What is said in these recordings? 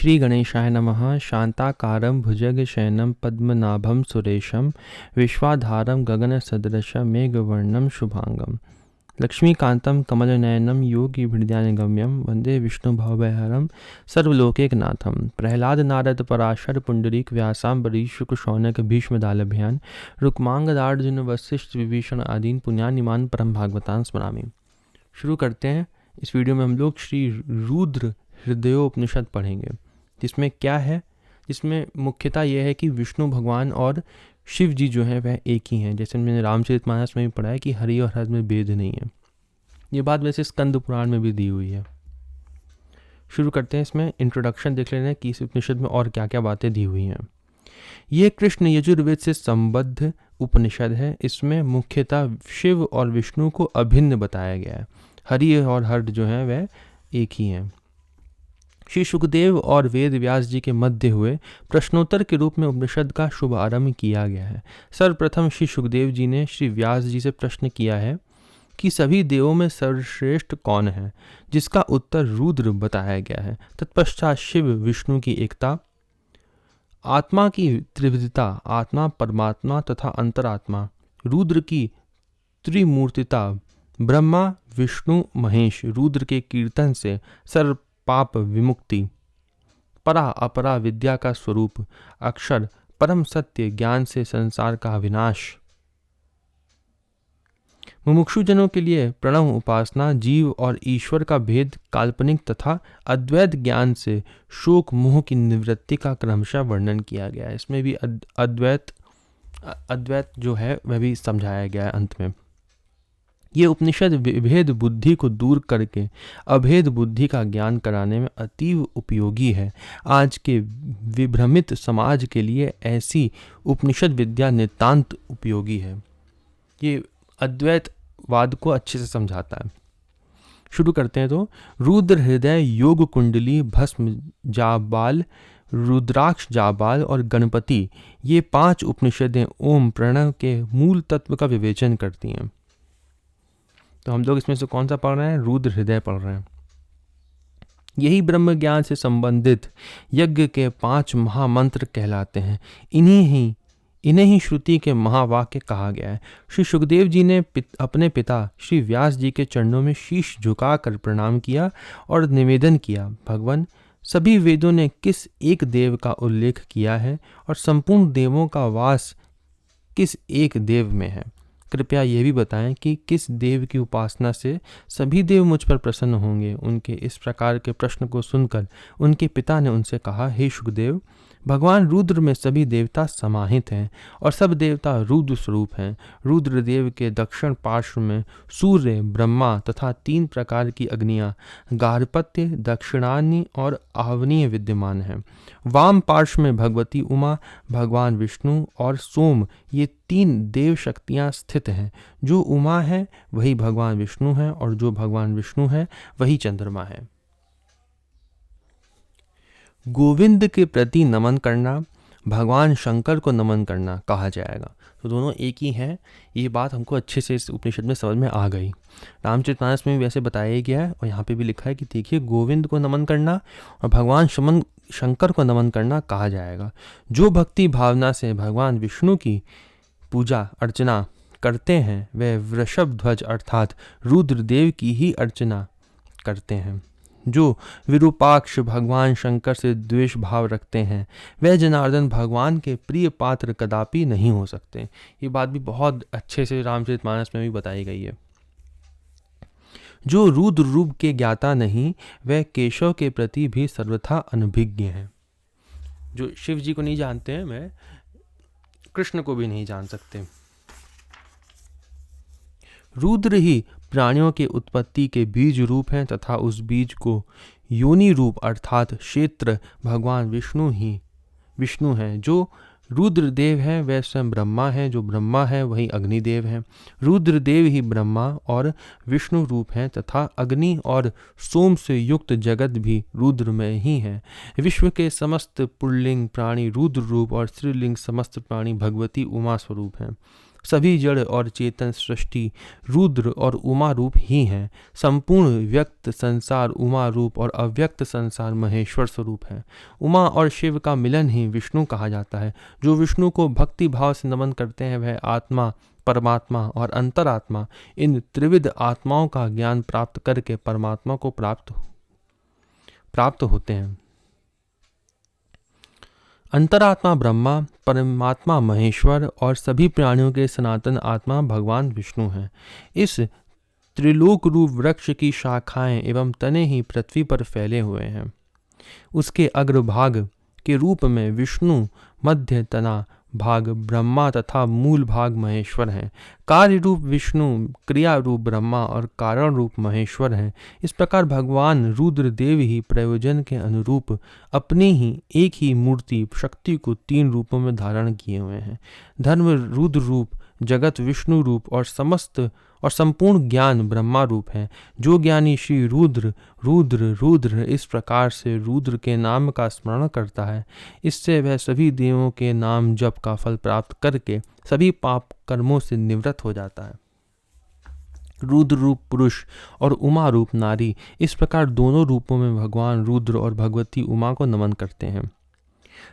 श्री गणेशाय नमः। शांताकारं भुजगशयनं पद्मनाभं सुरेशं विश्वाधारं गगनसदृशं मेघवर्णं शुभांगं लक्ष्मीकान्तं कमलनयनं योगिभिर्ध्यानगम्यं वन्दे विष्णुभवभयहरं सर्वलोकैकनाथं। प्रह्लाद नारद पराशर पुंडरीक व्यासाम्बरीश शुक शौनक भीष्मदालभ्यान् रुक्मांगदार्जुन वसिष्ठ विभीषण आदीन पुण्यानिमान परम भागवतान् स्मरामि। शुरू करते हैं। इस वीडियो में हम लोग श्री रुद्र हृदयोपनिषद पढ़ेंगे। जिसमें क्या है, जिसमें मुख्यतः यह है कि विष्णु भगवान और शिव जी जो है वह एक ही हैं। जैसे मैंने रामचरितमानस में भी पढ़ा है कि हरि और हर में भेद नहीं है। ये बात वैसे स्कंद पुराण में भी दी हुई है। शुरू करते हैं। इसमें इंट्रोडक्शन देख लेना है कि इस उपनिषद में और क्या क्या बातें दी हुई हैं। ये कृष्ण यजुर्वेद से संबद्ध उपनिषद है। इसमें मुख्यतः शिव और विष्णु को अभिन्न बताया गया है। हरि और हर जो है वह एक ही हैं। श्री सुखदेव और वेद व्यास जी के मध्य हुए प्रश्नोत्तर के रूप में उपनिषद का शुभ आरंभ किया गया है। सर्वप्रथम श्री सुखदेव जी ने श्री व्यास जी से प्रश्न किया है कि सभी देवों में सर्वश्रेष्ठ कौन है, जिसका उत्तर रुद्र बताया गया है। तत्पश्चात शिव विष्णु की एकता, आत्मा की त्रिविधता, आत्मा परमात्मा तथा अंतरात्मा, रुद्र की त्रिमूर्तिता, ब्रह्मा विष्णु महेश, रुद्र के कीर्तन से सर्व पाप विमुक्ति, परा अपरा विद्या का स्वरूप, अक्षर परम सत्य ज्ञान से संसार का विनाश, मुमुक्षुजनों के लिए प्रणव उपासना, जीव और ईश्वर का भेद, काल्पनिक तथा अद्वैत ज्ञान से शोक मोह की निवृत्ति का क्रमशः वर्णन किया गया है। इसमें भी अद्वैत जो है वह भी समझाया गया है अंत में। ये उपनिषद विभेद बुद्धि को दूर करके अभेद बुद्धि का ज्ञान कराने में अतीव उपयोगी है। आज के विभ्रमित समाज के लिए ऐसी उपनिषद विद्या नितांत उपयोगी है। ये अद्वैतवाद को अच्छे से समझाता है। शुरू करते हैं। तो रुद्र हृदय, योग कुंडली, भस्म जाबाल, रुद्राक्ष जाबाल और गणपति, ये 5 उपनिषदें ओम प्रणव के मूल तत्व का विवेचन करती हैं। तो हम लोग इसमें से कौन सा पढ़ रहे हैं? रुद्र हृदय पढ़ रहे हैं। यही ब्रह्म ज्ञान से संबंधित यज्ञ के 5 महामंत्र कहलाते हैं। इन्हें ही श्रुति के महावाक्य कहा गया है। श्री सुखदेव जी ने अपने पिता श्री व्यास जी के चरणों में शीश झुकाकर प्रणाम किया और निवेदन किया, भगवान, सभी वेदों ने किस एक देव का उल्लेख किया है और संपूर्ण देवों का वास किस एक देव में है? कृपया ये भी बताएं कि किस देव की उपासना से सभी देव मुझ पर प्रसन्न होंगे। उनके इस प्रकार के प्रश्न को सुनकर उनके पिता ने उनसे कहा, हे सुखदेव, भगवान रुद्र में सभी देवता समाहित हैं और सब देवता रुद्र स्वरूप हैं। रुद्र देव के दक्षिण पार्श्व में सूर्य, ब्रह्मा तथा 3 प्रकार की अग्नियां गार्हपत्य, दक्षिणानी और आवनीय विद्यमान हैं। वाम पार्श्व में भगवती उमा, भगवान विष्णु और सोम, ये 3 देव शक्तियां स्थित हैं। जो उमा है वही भगवान विष्णु है और जो भगवान विष्णु है वही चंद्रमा है। गोविंद के प्रति नमन करना, भगवान शंकर को नमन करना कहा जाएगा। तो दोनों एक ही हैं। ये बात हमको अच्छे से इस उपनिषद में समझ में आ गई। रामचरितमानस में भी वैसे बताया गया है और यहाँ पे भी लिखा है कि देखिए, गोविंद को नमन करना और भगवान शंकर को नमन करना कहा जाएगा। जो भक्ति भावना से भगवान विष्णु की पूजा अर्चना करते हैं वे वृषभ ध्वज अर्थात रुद्रदेव की ही अर्चना करते हैं। जो विरूपाक्ष भगवान शंकर से द्वेष भाव रखते हैं वह जनार्दन भगवान के प्रिय पात्र कदापि नहीं हो सकते। ये बात भी बहुत अच्छे से रामचरितमानस में भी बताई गई है। जो रुद्र रूप के ज्ञाता नहीं वह केशव के प्रति भी सर्वथा अनभिज्ञ हैं। जो शिव जी को नहीं जानते हैं वह कृष्ण को भी नहीं जान सकते। रुद्र ही प्राणियों के उत्पत्ति के बीज रूप हैं तथा उस बीज को योनि रूप अर्थात क्षेत्र भगवान विष्णु हैं। जो रुद्रदेव है वह स्वयं ब्रह्मा है, जो ब्रह्मा है वही अग्निदेव है। रुद्रदेव ही ब्रह्मा और विष्णु रूप हैं तथा अग्नि और सोम से युक्त जगत भी रुद्र में ही है। विश्व के समस्त पुल्लिंग प्राणी रुद्र रूप और स्त्रीलिंग समस्त प्राणी भगवती उमा स्वरूप हैं। सभी जड़ और चेतन सृष्टि रुद्र और उमा रूप ही हैं। संपूर्ण व्यक्त संसार उमा रूप और अव्यक्त संसार महेश्वर स्वरूप है। उमा और शिव का मिलन ही विष्णु कहा जाता है। जो विष्णु को भक्ति भाव से नमन करते हैं वह आत्मा, परमात्मा और अंतरात्मा, इन त्रिविध आत्माओं का ज्ञान प्राप्त करके परमात्मा को प्राप्त होते हैं। अंतरात्मा ब्रह्मा, परमात्मा महेश्वर और सभी प्राणियों के सनातन आत्मा भगवान विष्णु हैं। इस त्रिलोक रूप वृक्ष की शाखाएं एवं तने ही पृथ्वी पर फैले हुए हैं। उसके अग्रभाग के रूप में विष्णु, मध्य तना भाग ब्रह्मा तथा मूल भाग महेश्वर हैं। कार्य रूप विष्णु, क्रिया रूप ब्रह्मा और कारण रूप महेश्वर हैं। इस प्रकार भगवान रुद्रदेव ही प्रयोजन के अनुरूप अपनी ही एक ही मूर्ति शक्ति को 3 रूपों में धारण किए हुए हैं। धर्म रुद्र रूप, जगत विष्णु रूप और संपूर्ण ज्ञान ब्रह्मा रूप है। जो ज्ञानी श्री रुद्र रुद्र रुद्र इस प्रकार से रुद्र के नाम का स्मरण करता है, इससे वह सभी देवों के नाम जप का फल प्राप्त करके सभी पाप कर्मों से निवृत्त हो जाता है। रुद्र रूप पुरुष और उमा रूप नारी, इस प्रकार दोनों रूपों में भगवान रुद्र और भगवती उमा को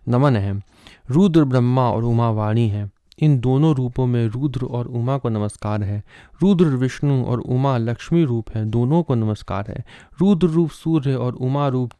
नमन है। रुद्र ब्रह्मा और उमा वाणी है। इन दोनों रूपों में रुद्र और उमा को नमस्कार है। रुद्र विष्णु और उमा लक्ष्मी रूप है, दोनों को नमस्कार है। रुद्र रूप सूर्य और उमा रूप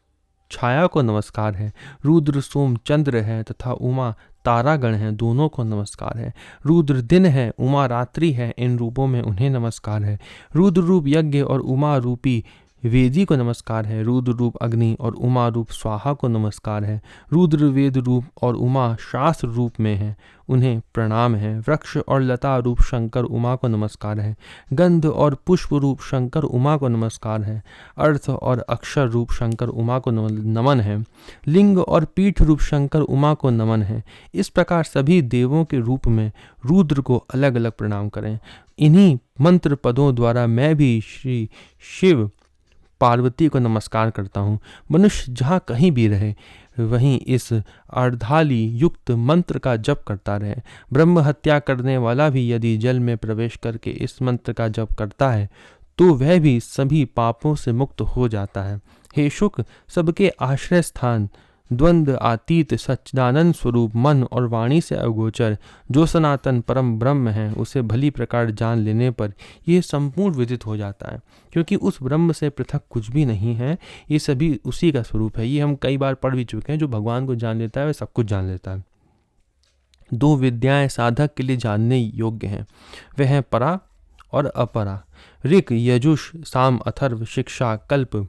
छाया को नमस्कार है। रुद्र सोम चंद्र है तथा उमा तारागण है, दोनों को नमस्कार है। रुद्र दिन है, उमा रात्रि है, इन रूपों में उन्हें नमस्कार है। रुद्र रूप यज्ञ और उमा रूपी वेदी को नमस्कार है। रुद्र रूप अग्नि और उमा रूप स्वाहा को नमस्कार है। रुद्र वेद रूप और उमा शास्त्र रूप में है, उन्हें प्रणाम है। वृक्ष और लता रूप शंकर उमा को नमस्कार है। गंध और पुष्प रूप शंकर उमा को नमस्कार है। अर्थ और अक्षर रूप शंकर उमा को नमन है। लिंग और पीठ रूप शंकर उमा को नमन है। इस प्रकार सभी देवों के रूप में रुद्र को अलग अलग प्रणाम करें। इन्हीं मंत्र पदों द्वारा मैं भी श्री शिव पार्वती को नमस्कार करता हूँ। मनुष्य जहाँ कहीं भी रहे वहीं इस अर्धाली युक्त मंत्र का जप करता रहे। ब्रह्म हत्या करने वाला भी यदि जल में प्रवेश करके इस मंत्र का जप करता है तो वह भी सभी पापों से मुक्त हो जाता है। हे शुक, सबके आश्रय स्थान, द्वंद्व आतीत सच्चिदानंद स्वरूप मन और वाणी से अगोचर जो सनातन परम ब्रह्म है, उसे भली प्रकार जान लेने पर यह संपूर्ण विदित हो जाता है। क्योंकि उस ब्रह्म से पृथक कुछ भी नहीं है, ये सभी उसी का स्वरूप है। ये हम कई बार पढ़ भी चुके हैं। जो भगवान को जान लेता है वह सब कुछ जान लेता है। 2 विद्याएं साधक के लिए जानने योग्य हैं, वह हैं परा और अपरा। ऋक, यजुष, साम, अथर्व, शिक्षा, कल्प,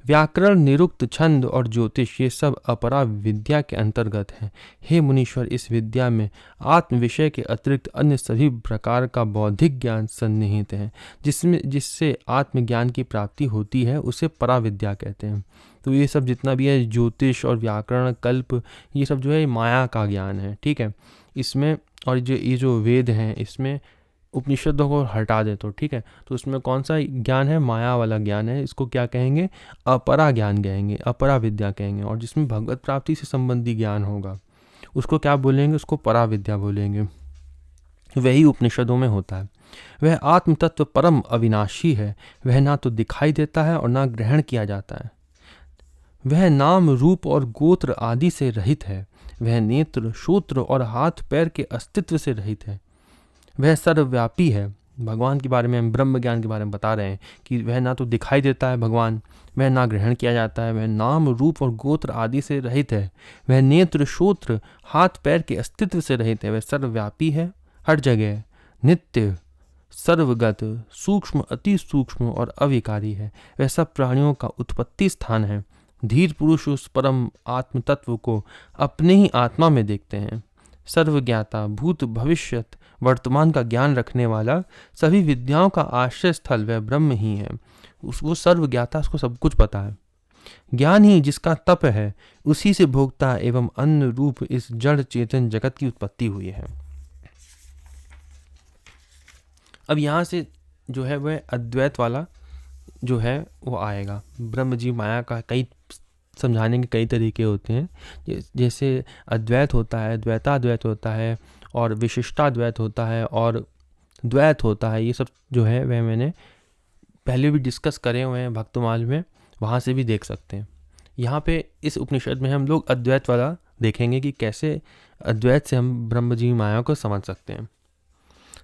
व्याकरण, निरुक्त, छंद और ज्योतिष, ये सब अपरा विद्या के अंतर्गत हैं। हे मुनीश्वर, इस विद्या में आत्म विषय के अतिरिक्त अन्य सभी प्रकार का बौद्धिक ज्ञान सन्निहित है। जिससे आत्मज्ञान की प्राप्ति होती है उसे परा विद्या कहते हैं। तो ये सब जितना भी है ज्योतिष और व्याकरण, कल्प, ये सब जो है माया का ज्ञान है। ठीक है, इसमें और ये जो वेद हैं इसमें उपनिषदों को हटा दे तो ठीक है, तो उसमें कौन सा ज्ञान है? माया वाला ज्ञान है। इसको क्या कहेंगे? अपरा ज्ञान कहेंगे, अपरा विद्या कहेंगे। और जिसमें भगवत प्राप्ति से संबंधी ज्ञान होगा उसको क्या बोलेंगे? उसको परा विद्या बोलेंगे। वही उपनिषदों में होता है। वह आत्म तत्व परम अविनाशी है। वह ना तो दिखाई देता है और ना ग्रहण किया जाता है। वह नाम, रूप और गोत्र आदि से रहित है। वह नेत्र, श्रोत्र और हाथ पैर के अस्तित्व से रहित है। वह सर्वव्यापी है। भगवान के बारे में, हम ब्रह्म ज्ञान के बारे में बता रहे हैं कि वह ना तो दिखाई देता है भगवान, वह ना ग्रहण किया जाता है। वह नाम, रूप और गोत्र आदि से रहित है। वह नेत्र, श्रोत्र, हाथ पैर के अस्तित्व से रहित है। वह सर्वव्यापी है, हर जगह, नित्य, सर्वगत, सूक्ष्म, अति सूक्ष्म और अविकारी है। वह सब प्राणियों का उत्पत्ति स्थान है। धीर पुरुष उस परम आत्म तत्व को अपने ही आत्मा में देखते हैं। सर्वज्ञाता, भूत भविष्यत वर्तमान का ज्ञान रखने वाला, सभी विद्याओं का आश्रय स्थल वह ब्रह्म ही है। वो सर्वज्ञाता, उसको सब कुछ पता है। ज्ञान ही जिसका तप है, उसी से भोक्ता एवं अन्न रूप इस जड़ चेतन जगत की उत्पत्ति हुई है। अब यहाँ से जो है वह अद्वैत वाला जो है वो आएगा। ब्रह्म जी माया का कई समझाने के कई तरीके होते हैं। जैसे अद्वैत होता है, द्वैताद्वैत होता है और विशिष्टाद्वैत होता है और द्वैत होता है। ये सब जो है वह मैंने पहले भी डिस्कस करे हुए हैं भक्तमाल में, वहाँ से भी देख सकते हैं। यहाँ पे इस उपनिषद में हम लोग अद्वैत वाला देखेंगे कि कैसे अद्वैत से हम ब्रह्म जी माया को समझ सकते हैं।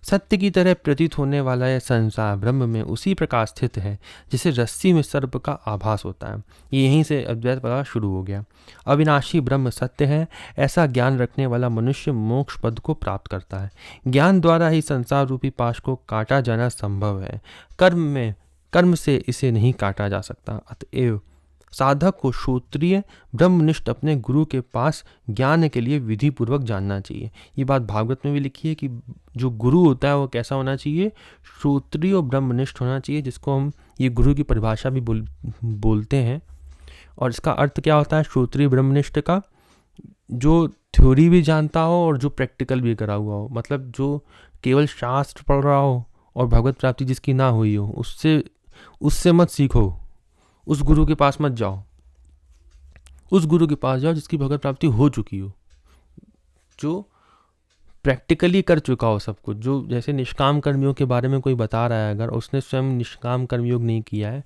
सत्य की तरह प्रतीत होने वाला यह संसार ब्रह्म में उसी प्रकार स्थित है जिसे रस्सी में सर्प का आभास होता है। ये यहीं से अद्वैत वाला शुरू हो गया। अविनाशी ब्रह्म सत्य है, ऐसा ज्ञान रखने वाला मनुष्य मोक्ष पद को प्राप्त करता है। ज्ञान द्वारा ही संसार रूपी पाश को काटा जाना संभव है, कर्म से इसे नहीं काटा जा सकता। अतएव साधक को श्रोत्रिय ब्रह्मनिष्ठ अपने गुरु के पास ज्ञान के लिए विधि पूर्वक जानना चाहिए। ये बात भागवत में भी लिखी है कि जो गुरु होता है वो कैसा होना चाहिए, श्रोत्रिय और ब्रह्मनिष्ठ होना चाहिए, जिसको हम ये गुरु की परिभाषा भी बोलते हैं। और इसका अर्थ क्या होता है श्रोत्रिय ब्रह्मनिष्ठ का? जो थ्योरी भी जानता हो और जो प्रैक्टिकल भी करा हुआ हो, मतलब जो केवल शास्त्र पढ़ रहा हो और भगवत प्राप्ति जिसकी ना हुई हो, उससे मत सीखो, उस गुरु के पास मत जाओ। उस गुरु के पास जाओ जिसकी भगवत प्राप्ति हो चुकी हो, जो प्रैक्टिकली कर चुका हो सब कुछ। जो जैसे निष्काम कर्मयोग के बारे में कोई बता रहा है, अगर उसने स्वयं निष्काम कर्मयोग नहीं किया है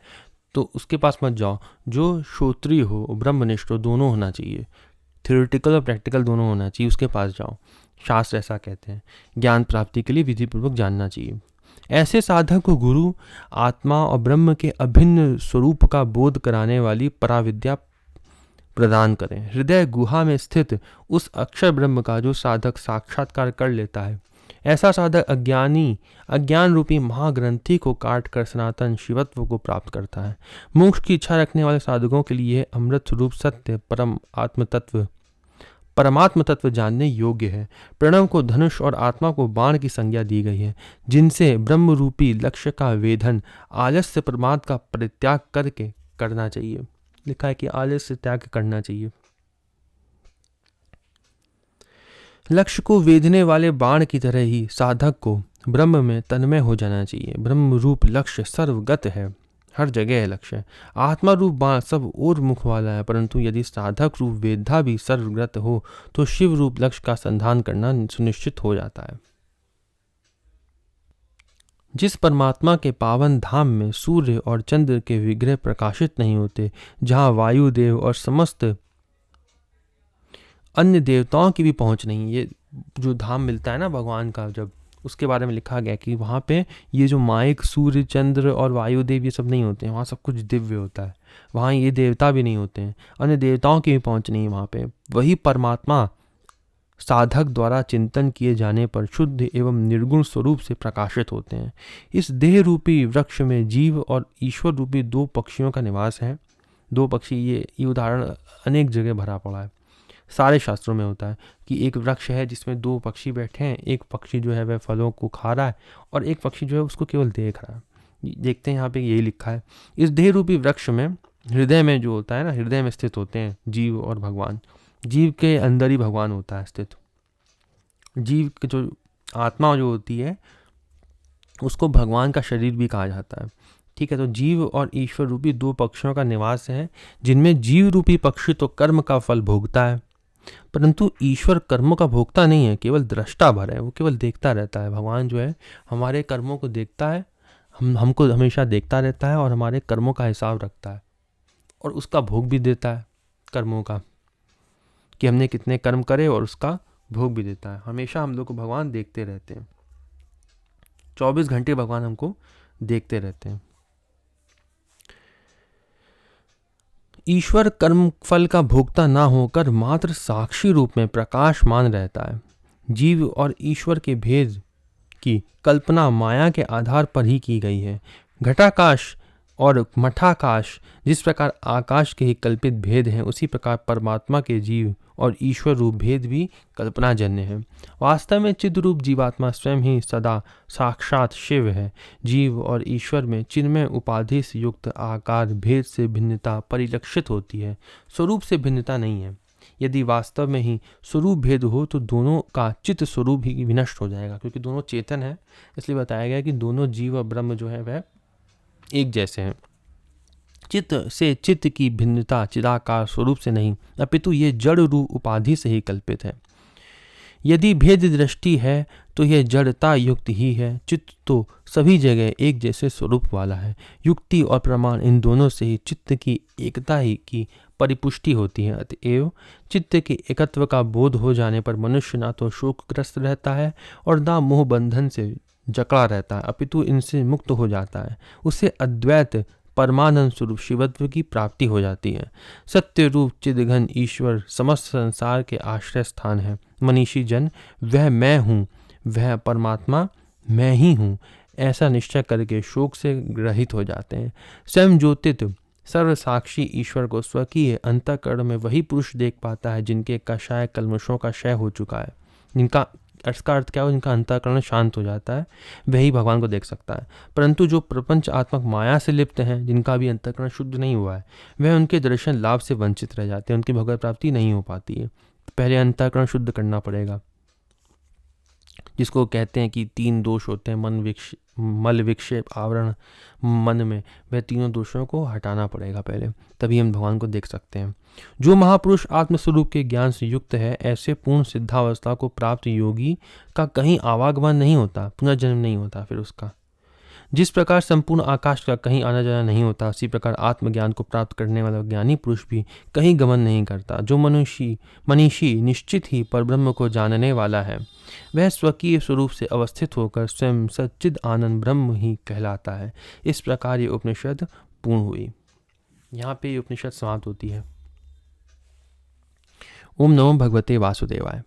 तो उसके पास मत जाओ। जो श्रोत्रिय हो, ब्रह्मनिष्ठ हो, दोनों होना चाहिए, थ्योरेटिकल और प्रैक्टिकल दोनों होना चाहिए, उसके पास जाओ। शास्त्र ऐसा कहते हैं। ज्ञान प्राप्ति के लिए विधिपूर्वक जानना चाहिए। ऐसे साधक को गुरु आत्मा और ब्रह्म के अभिन्न स्वरूप का बोध कराने वाली पराविद्या प्रदान करें। हृदय गुहा में स्थित उस अक्षर ब्रह्म का जो साधक साक्षात्कार कर लेता है, ऐसा साधक अज्ञान रूपी महाग्रंथि को काट कर सनातन शिवत्व को प्राप्त करता है। मोक्ष की इच्छा रखने वाले साधकों के लिए अमृत स्वरूप सत्य परमात्म तत्व जानने योग्य है। प्रणव को धनुष और आत्मा को बाण की संज्ञा दी गई है, जिनसे ब्रह्म रूपी लक्ष्य का वेधन आलस्य प्रमाद का परित्याग करके करना चाहिए। लिखा है कि आलस्य त्याग करना चाहिए। लक्ष्य को वेधने वाले बाण की तरह ही साधक को ब्रह्म में तन्मय हो जाना चाहिए। ब्रह्म रूप लक्ष्य सर्वगत है, हर जगह है लक्ष्य। आत्मा रूप बाण सब और मुख वाला है, परंतु यदि साधक रूप वेद्धा भी सर्वगत हो तो शिव रूप लक्ष्य का संधान करना सुनिश्चित हो जाता है। जिस परमात्मा के पावन धाम में सूर्य और चंद्र के विग्रह प्रकाशित नहीं होते, जहाँ वायुदेव और समस्त अन्य देवताओं की भी पहुंच नहीं, ये जो धाम मिलता है ना भगवान का, जब उसके बारे में लिखा गया कि वहाँ पे ये जो माइक सूर्य चंद्र और वायुदेव ये सब नहीं होते हैं, वहाँ सब कुछ दिव्य होता है। वहाँ ये देवता भी नहीं होते हैं, अन्य देवताओं की भी पहुँच नहीं वहाँ पे। वही परमात्मा साधक द्वारा चिंतन किए जाने पर शुद्ध एवं निर्गुण स्वरूप से प्रकाशित होते हैं। इस देह रूपी वृक्ष में जीव और ईश्वर रूपी दो पक्षियों का निवास है। दो पक्षी, ये उदाहरण अनेक जगह भरा पड़ा है, सारे शास्त्रों में होता है कि एक वृक्ष है जिसमें दो पक्षी बैठे हैं, एक पक्षी जो है वह फलों को खा रहा है और एक पक्षी जो है उसको केवल देख रहा है। देखते हैं यहाँ पे यही लिखा है। इस देह रूपी वृक्ष में हृदय में जो होता है ना, हृदय में स्थित होते हैं जीव और भगवान। जीव के अंदर ही भगवान होता है स्थित। जीव की जो आत्मा जो होती है उसको भगवान का शरीर भी कहा जाता है। ठीक है, तो जीव और ईश्वर रूपी दो पक्षियों का निवास है, जिनमें जीव रूपी पक्षी तो कर्म का फल भोगता है, परंतु ईश्वर कर्मों का भोगता नहीं है, केवल दृष्टा भर है, वो केवल देखता रहता है। भगवान जो है हमारे कर्मों को देखता है, हमको हमेशा देखता रहता है और हमारे कर्मों का हिसाब रखता है और उसका भोग भी देता है कर्मों का, कि हमने कितने कर्म करे, और उसका भोग भी देता है। हमेशा हम लोग को भगवान देखते रहते हैं, 24 घंटे भगवान हमको देखते रहते हैं। ईश्वर कर्म फल का भोक्ता ना होकर मात्र साक्षी रूप में प्रकाशमान रहता है। जीव और ईश्वर के भेद की कल्पना माया के आधार पर ही की गई है। घटाकाश और मठाकाश जिस प्रकार आकाश के ही कल्पित भेद हैं, उसी प्रकार परमात्मा के जीव और ईश्वर रूप भेद भी कल्पनाजन्य है। वास्तव में चिद रूप जीवात्मा स्वयं ही सदा साक्षात शिव है। जीव और ईश्वर में चिन्मय उपाधि से युक्त आकार भेद से भिन्नता परिलक्षित होती है, स्वरूप से भिन्नता नहीं है। यदि वास्तव में ही स्वरूप भेद हो तो दोनों का चित्त स्वरूप ही विनष्ट हो जाएगा, क्योंकि दोनों चेतन है। इसलिए बताया गया कि दोनों जीव और ब्रह्म जो है वह एक जैसे हैं। चित्त से चित्त की भिन्नता चिदाकार स्वरूप से नहीं, अपितु ये जड़ रूप उपाधि से ही कल्पित है। यदि भेद दृष्टि है तो यह जड़ता युक्त ही है। चित्त तो सभी जगह एक जैसे स्वरूप वाला है। युक्ति और प्रमाण इन दोनों से ही चित्त की एकता ही की परिपुष्टि होती है। अतएव चित्त के एकत्व का बोध हो जाने पर मनुष्य ना तो शोकग्रस्त रहता है और ना मोह बंधन से जकड़ा रहता है, अपितु इनसे मुक्त हो जाता है। उसे अद्वैत परमानंद स्वरूप शिवत्व की प्राप्ति हो जाती है। सत्य रूप चिदघन ईश्वर समस्त संसार के आश्रय स्थान है। मनीषी जन वह मैं हूँ, वह परमात्मा मैं ही हूँ, ऐसा निश्चय करके शोक से रहित हो जाते हैं। स्वयं ज्योतित सर्वसाक्षी ईश्वर को स्वकीय अंतःकरण में वही पुरुष देख पाता है जिनके कषाय कल्मषों का क्षय हो चुका है, जिनका इसका अर्थ क्या हो, जिनका अंतःकरण शांत हो जाता है, वही भगवान को देख सकता है। परंतु जो प्रपंच आत्मक माया से लिप्त हैं, जिनका भी अंतःकरण शुद्ध नहीं हुआ है, वह उनके दर्शन लाभ से वंचित रह जाते हैं, उनकी भगवत प्राप्ति नहीं हो पाती है। पहले अंतःकरण शुद्ध करना पड़ेगा, जिसको कहते हैं कि 3 दोष होते हैं, मल विक्षेप आवरण मन में, वह तीनों दोषों को हटाना पड़ेगा पहले, तभी हम भगवान को देख सकते हैं। जो महापुरुष आत्मस्वरूप के ज्ञान से युक्त है, ऐसे पूर्ण सिद्धावस्था को प्राप्त योगी का कहीं आवागमन नहीं होता, पुनर्जन्म नहीं होता। फिर उसका जिस प्रकार संपूर्ण आकाश का कहीं आना जाना नहीं होता, उसी प्रकार आत्मज्ञान को प्राप्त करने वाला ज्ञानी पुरुष भी कहीं गमन नहीं करता। जो मनीषी निश्चित ही परब्रह्म को जानने वाला है, वह स्वकीय स्वरूप से अवस्थित होकर स्वयं सच्चिद आनंद ब्रह्म ही कहलाता है। इस प्रकार ये उपनिषद पूर्ण हुई। यहाँ पे ये उपनिषद समाप्त होती है। ओम नमो भगवते वासुदेवाय।